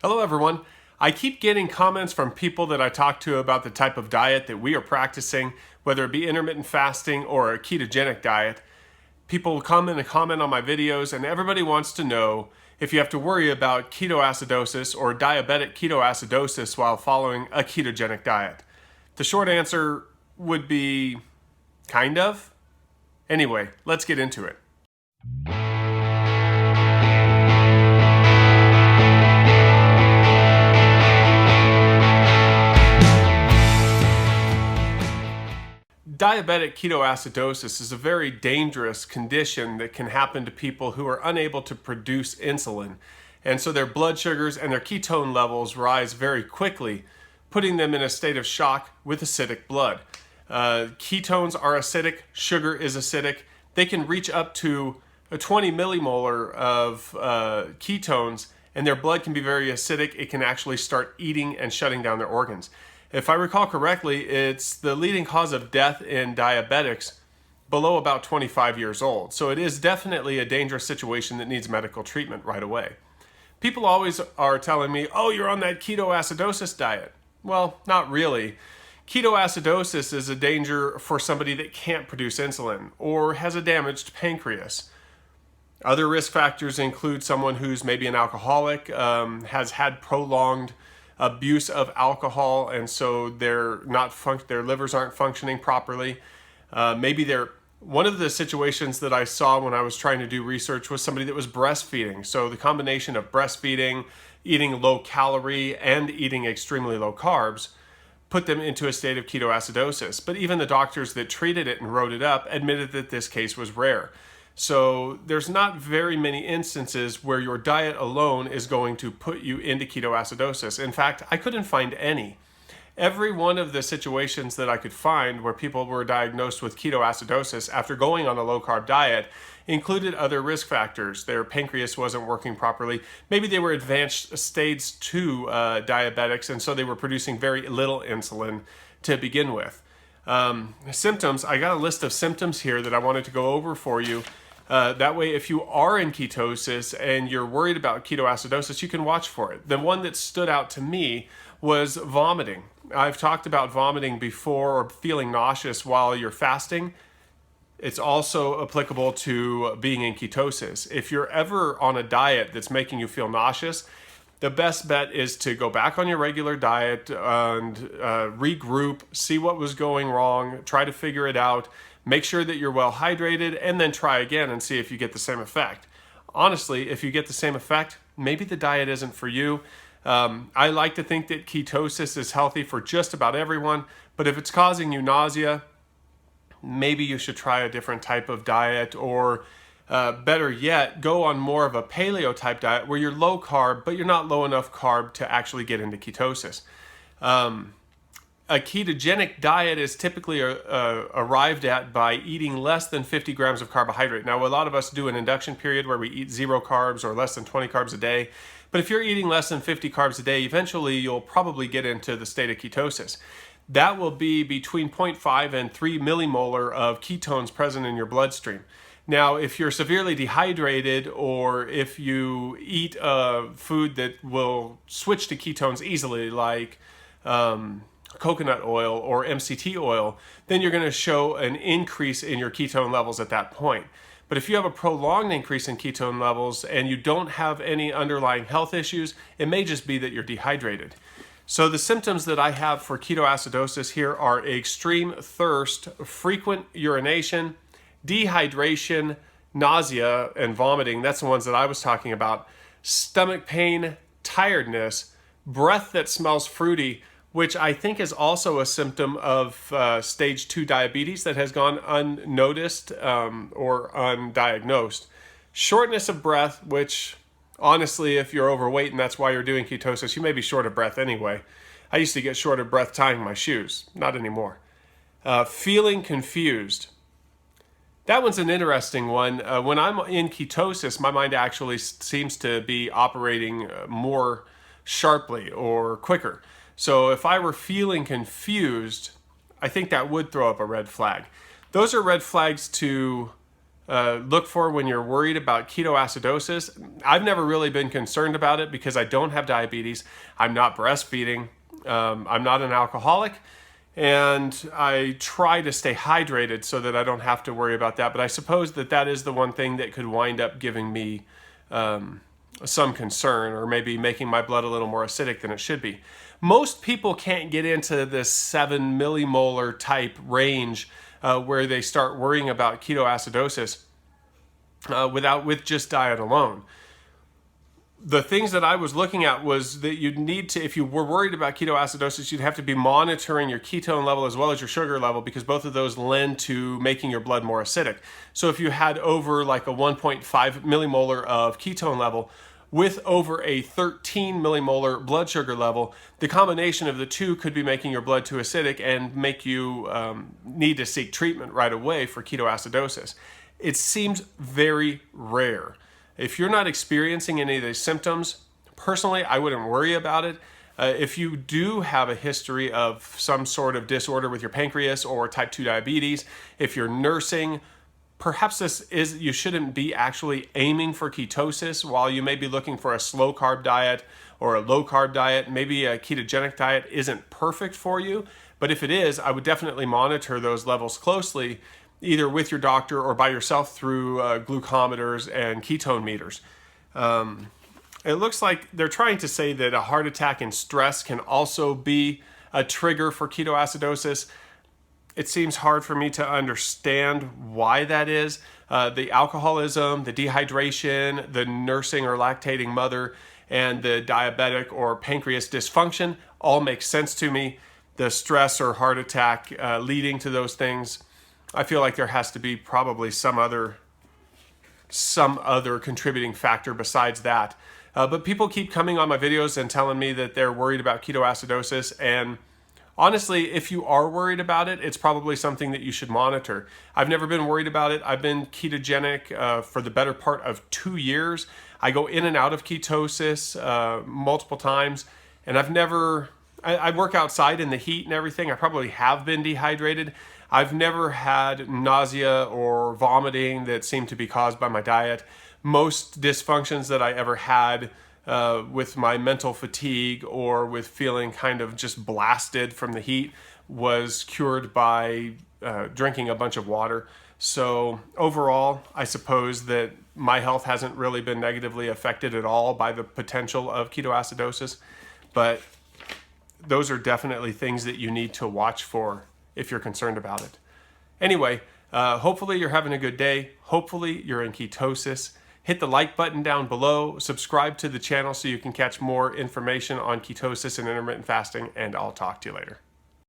Hello everyone. I keep getting comments from people that I talk to about the type of diet that we are practicing, whether it be intermittent fasting or a ketogenic diet. People will come in and comment on my videos, and everybody wants to know if you have to worry about ketoacidosis or diabetic ketoacidosis while following a ketogenic diet. The short answer would be kind of. Anyway, let's get into it. Diabetic ketoacidosis is a very dangerous condition that can happen to people who are unable to produce insulin. And so their blood sugars and their ketone levels rise very quickly, putting them in a state of shock with acidic blood. Ketones are acidic, sugar is acidic. They can reach up to 20 millimolar of ketones, and their blood can be very acidic. It can actually start eating and shutting down their organs. If I recall correctly, it's the leading cause of death in diabetics below about 25 years old. So it is definitely a dangerous situation that needs medical treatment right away. People always are telling me, oh, you're on that ketoacidosis diet. Well, not really. Ketoacidosis is a danger for somebody that can't produce insulin or has a damaged pancreas. Other risk factors include someone who's maybe an alcoholic, has had prolonged abuse of alcohol, and so their livers aren't functioning properly. One of the situations that I saw when I was trying to do research was somebody that was breastfeeding. So the combination of breastfeeding, eating low calorie, and eating extremely low carbs put them into a state of ketoacidosis. But even the doctors that treated it and wrote it up admitted that this case was rare. So there's not very many instances where your diet alone is going to put you into ketoacidosis. In fact, I couldn't find any. Every one of the situations that I could find where people were diagnosed with ketoacidosis after going on a low-carb diet included other risk factors. Their pancreas wasn't working properly. Maybe they were advanced stage 2 diabetics, and so they were producing very little insulin to begin with. Symptoms, I got a list of symptoms here that I wanted to go over for you. That way, if you are in ketosis and you're worried about ketoacidosis, you can watch for it. The one that stood out to me was vomiting. I've talked about vomiting before, or feeling nauseous while you're fasting. It's also applicable to being in ketosis. If you're ever on a diet that's making you feel nauseous, the best bet is to go back on your regular diet and regroup, see what was going wrong, try to figure it out, make sure that you're well hydrated, and then try again and see if you get the same effect. Honestly, if you get the same effect, maybe the diet isn't for you. I like to think that ketosis is healthy for just about everyone, but if it's causing you nausea, maybe you should try a different type of diet, or better yet, go on more of a paleo type diet where you're low carb, but you're not low enough carb to actually get into ketosis. A ketogenic diet is typically arrived at by eating less than 50 grams of carbohydrate. Now, a lot of us do an induction period where we eat 0 carbs or less than 20 carbs a day. But if you're eating less than 50 carbs a day, eventually you'll probably get into the state of ketosis. That will be between 0.5 and 3 millimolar of ketones present in your bloodstream. Now, if you're severely dehydrated, or if you eat food that will switch to ketones easily, like coconut oil or MCT oil, then you're going to show an increase in your ketone levels at that point. But if you have a prolonged increase in ketone levels and you don't have any underlying health issues, it may just be that you're dehydrated. So the symptoms that I have for ketoacidosis here are extreme thirst, frequent urination, dehydration, nausea, and vomiting. That's the ones that I was talking about. Stomach pain, tiredness, breath that smells fruity, which I think is also a symptom of stage 2 diabetes that has gone unnoticed or undiagnosed. Shortness of breath, which honestly, if you're overweight and that's why you're doing ketosis, you may be short of breath anyway. I used to get short of breath tying my shoes, not anymore. Feeling confused. That one's an interesting one. When I'm in ketosis, my mind actually seems to be operating more sharply or quicker. So if I were feeling confused, I think that would throw up a red flag. Those are red flags to look for when you're worried about ketoacidosis. I've never really been concerned about it because I don't have diabetes. I'm not breastfeeding. I'm not an alcoholic. And I try to stay hydrated so that I don't have to worry about that. But I suppose that that is the one thing that could wind up giving me some concern, or maybe making my blood a little more acidic than it should be. Most people can't get into this 7 millimolar type range where they start worrying about ketoacidosis with just diet alone. The things that I was looking at was that you'd need to, if you were worried about ketoacidosis, you'd have to be monitoring your ketone level as well as your sugar level, because both of those lend to making your blood more acidic. So if you had over like a 1.5 millimolar of ketone level with over a 13 millimolar blood sugar level, the combination of the two could be making your blood too acidic and make you need to seek treatment right away for ketoacidosis. It seems very rare. If you're not experiencing any of these symptoms, personally, I wouldn't worry about it. If you do have a history of some sort of disorder with your pancreas or type 2 diabetes, if you're nursing, perhaps you shouldn't be actually aiming for ketosis. While you may be looking for a slow carb diet or a low carb diet, maybe a ketogenic diet isn't perfect for you. But if it is, I would definitely monitor those levels closely, either with your doctor or by yourself through glucometers and ketone meters. It looks like they're trying to say that a heart attack and stress can also be a trigger for ketoacidosis. It seems hard for me to understand why that is. The alcoholism, the dehydration, the nursing or lactating mother, and the diabetic or pancreas dysfunction all make sense to me. The stress or heart attack leading to those things, I feel like there has to be probably some other contributing factor besides that. But people keep coming on my videos and telling me that they're worried about ketoacidosis. And honestly, if you are worried about it, it's probably something that you should monitor. I've never been worried about it. I've been ketogenic for the better part of 2 years. I go in and out of ketosis multiple times. And I work outside in the heat and everything. I probably have been dehydrated. I've never had nausea or vomiting that seemed to be caused by my diet. Most dysfunctions that I ever had with my mental fatigue or with feeling kind of just blasted from the heat was cured by drinking a bunch of water. So overall, I suppose that my health hasn't really been negatively affected at all by the potential of ketoacidosis, but those are definitely things that you need to watch for if you're concerned about it. Anyway, hopefully you're having a good day. Hopefully you're in ketosis. Hit the like button down below. Subscribe to the channel so you can catch more information on ketosis and intermittent fasting, and I'll talk to you later.